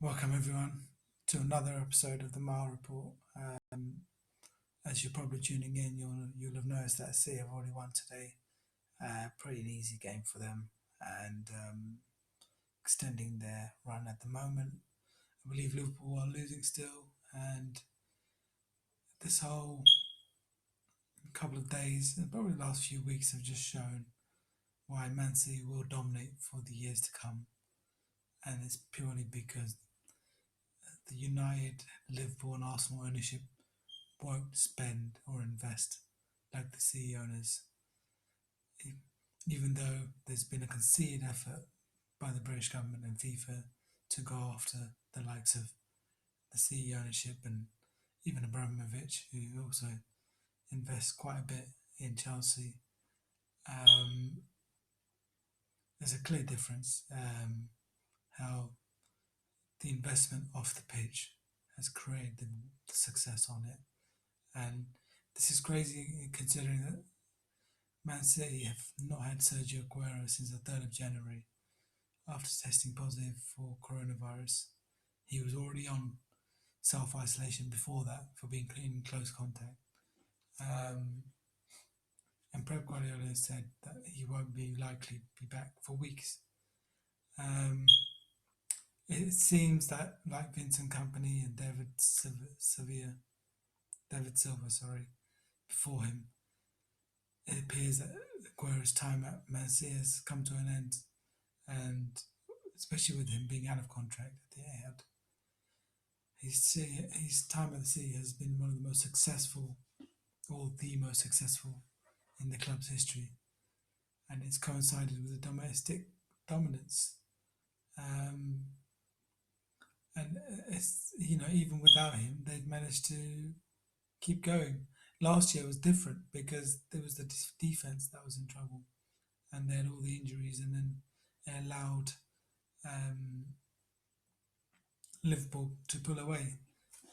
Welcome everyone to another episode of the Mile Report. As you're probably tuning in, you'll have noticed that City have already won today. Pretty an easy game for them, and extending their run at the moment. I believe Liverpool are losing still, and this whole couple of days and probably the last few weeks have just shown why Man City will dominate for the years to come, and it's purely because the United, Liverpool, and Arsenal ownership won't spend or invest like the City owners, even though there's been a concerted effort by the British government and FIFA to go after the likes of the City ownership and even Abramovich, who also invests quite a bit in Chelsea. Um, there's a clear difference how the investment off the pitch has created the success on it. And this is crazy considering that Man City have not had Sergio Aguero since the 3rd of January after testing positive for coronavirus. He was already on self isolation before that for being in close contact. Um, and Pep Guardiola said that he won't be likely be back for weeks. Um, it seems that like Vincent Company and David Silva, sorry, before him, it appears that Aguero's time at Man City has come to an end, and especially with him being out of contract at the Etihad, his time at the City has been one of the most successful, or the most successful, in the club's history, and it's coincided with the domestic dominance. Um, and it's even without him, they've managed to keep going. Last year was different because there was the defense that was in trouble, and they had all the injuries, and then it allowed um, Liverpool to pull away.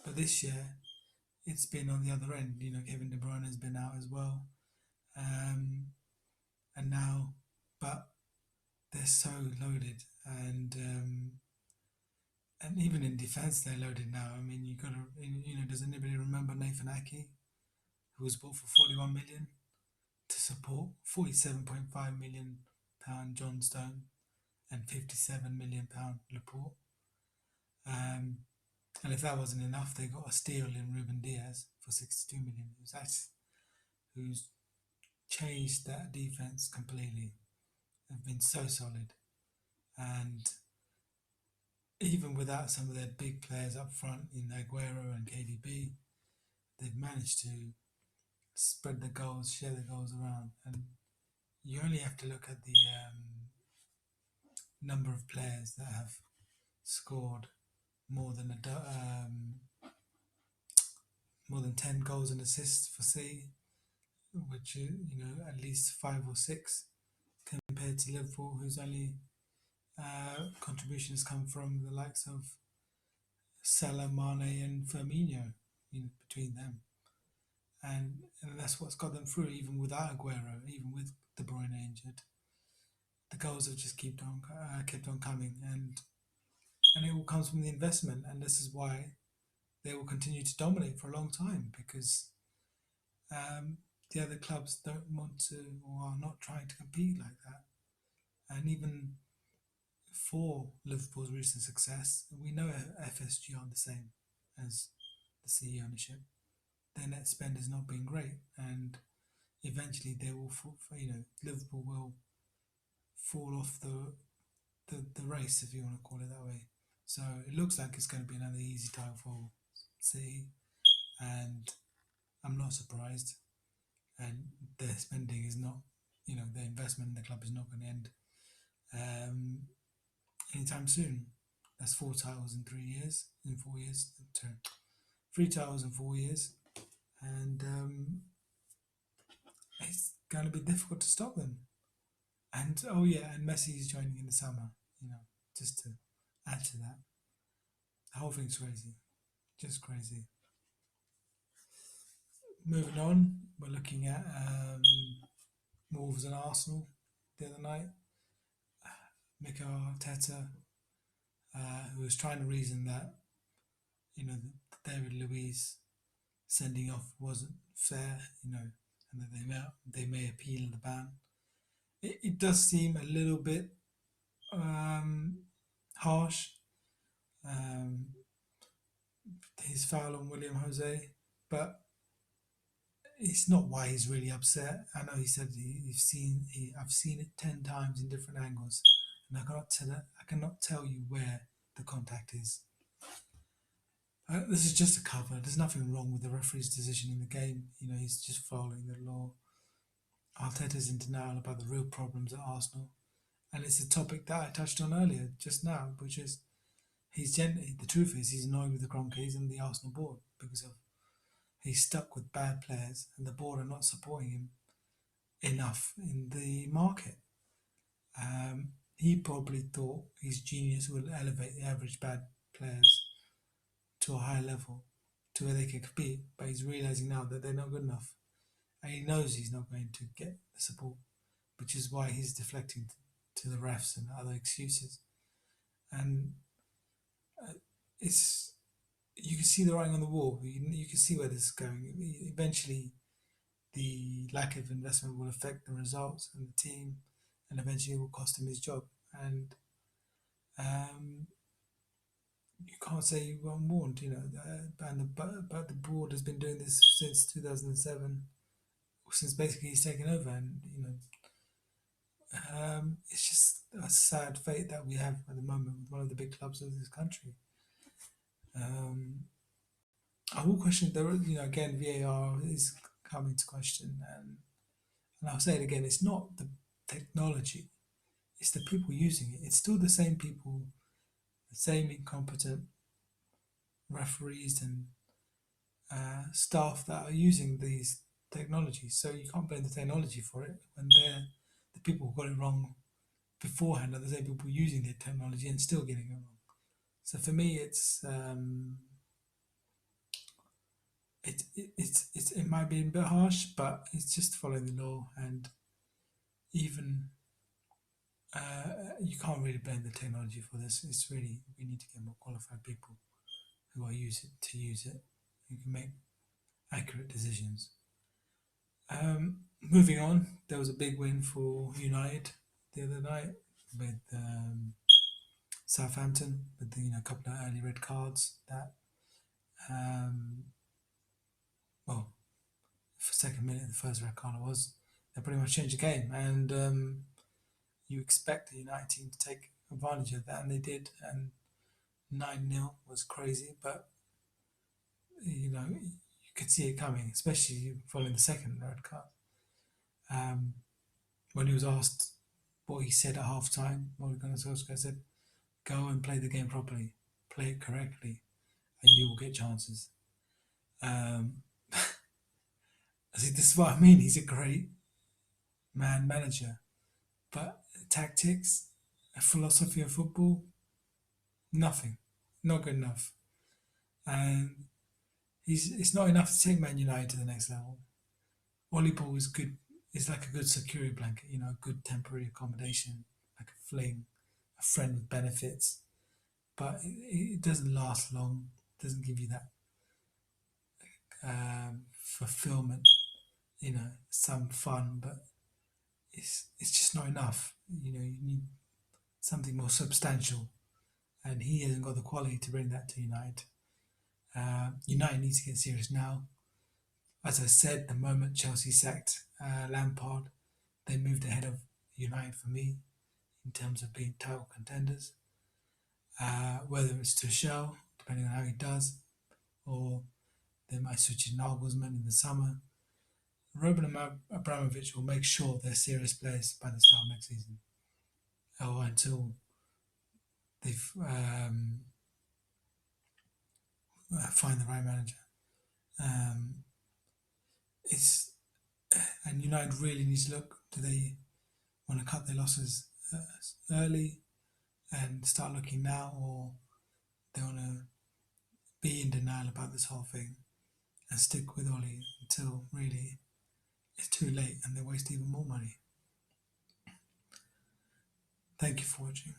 But this year, it's been on the other end. Kevin De Bruyne has been out as well, um, and now, but they're so loaded, and even in defence they're loaded now. I mean, you got to, does anybody remember Nathan Ake, who was bought for 41 million to support 47.5 million pound John Stone and 57 million pound Laporte. Um, and if that wasn't enough, they got a steal in Ruben Diaz for 62 million. Who's changed that defense completely. They've been so solid, and even without some of their big players up front in Aguero and KDB, they've managed to spread the goals, share the goals around, and you only have to look at the number of players that have scored more than more than 10 goals and assists for C, which at least 5 or 6 compared to Liverpool, whose only contributions come from the likes of Salah, Mane, and Firmino between them. And that's what's got them through, even without Aguero, even with De Bruyne injured. The goals have just kept on coming, and it all comes from the investment, and this is why they will continue to dominate for a long time, because the other clubs don't want to, or are not trying to compete like that. And even for Liverpool's recent success, we know FSG aren't the same as the City ownership. Their net spend has not been great, and eventually they will, Liverpool will fall off the race, if you want to call it that way. So it looks like it's going to be another easy title for City, and I'm not surprised. And their spending is not, their investment in the club is not going to end anytime soon. That's 4 titles in 3 years, in 4 years. 3 titles in 4 years, and it's going to be difficult to stop them. And oh yeah, and Messi is joining in the summer. Just to add to that, the whole thing's crazy, just crazy. Moving on, we're looking at Wolves and Arsenal the other night. Mikel Arteta, who he was trying to reason that the David Luiz sending off wasn't fair, and that they may appeal the ban. It does seem a little bit um, harsh. Um, his foul on William Jose, but it's not why he's really upset. I know he said I've seen it 10 times in different angles, and I cannot tell you where the contact is. This is just a cover. There's nothing wrong with the referee's decision in the game. He's just following the law. Arteta's in denial about the real problems at Arsenal, and it's a topic that I touched on earlier, just now, which is the truth is he's annoyed with the Cronkies and the Arsenal board because of he's stuck with bad players and the board are not supporting him enough in the market. He probably thought his genius would elevate the average bad players to a higher level, to where they can compete, but he's realizing now that they're not good enough, and he knows he's not going to get the support, which is why he's deflecting to the refs and other excuses. And it's you can see the writing on the wall. You can see where this is going. Eventually, the lack of investment will affect the results and the team, and eventually it will cost him his job. And you can't say you weren't warned, but the board has been doing this since 2007, since basically he's taken over, and it's just a sad fate that we have at the moment with one of the big clubs of this country. Um, I will question there. Again, VAR is coming to question, and I'll say it again. It's not the technology; it's the people using it. It's still the same people, the same incompetent referees and staff that are using these technologies. So you can't blame the technology for it when they're the people who got it wrong beforehand are the same people using the technology and still getting it wrong. So for me, it might be a bit harsh, but it's just following the law, and even you can't really blame the technology for this. It's really we need to get more qualified people who are use it, who can make accurate decisions. Moving on, there was a big win for United the other night with Southampton with a couple of early red cards that um, well, for second minute the first red card was they pretty much changed the game, and you expect the United team to take advantage of that, and they did, and 9-0 was crazy, but you could see it coming, especially following the second red card. When he was asked what he said at half time, Ole Gunnar Solskjaer said, "Go and play the game properly, play it correctly, and you will get chances." Um, I see, this is what I mean. He's a great manager, but tactics, a philosophy of football, nothing, not good enough, and it's not enough to take Man United to the next level. Volleyball is good. It's like a good security blanket, a good temporary accommodation, like a fling, a friend with benefits, but it doesn't last long. It doesn't give you that fulfillment, some fun, but it's just not enough. You need something more substantial, and he hasn't got the quality to bring that to United. United needs to get serious now. As I said, the moment Chelsea sacked Lampard, they moved ahead of United for me in terms of being title contenders. Whether it's Tuchel, depending on how he does, or they might switch in Nagelsmann in the summer. Roman Abramovich will make sure they're serious players by the start of next season, or until they've find the right manager. It's and United really needs to look. Do they want to cut their losses early and start looking now, or they want to be in denial about this whole thing and stick with Ollie until really it's too late and they waste even more money? Thank you for watching.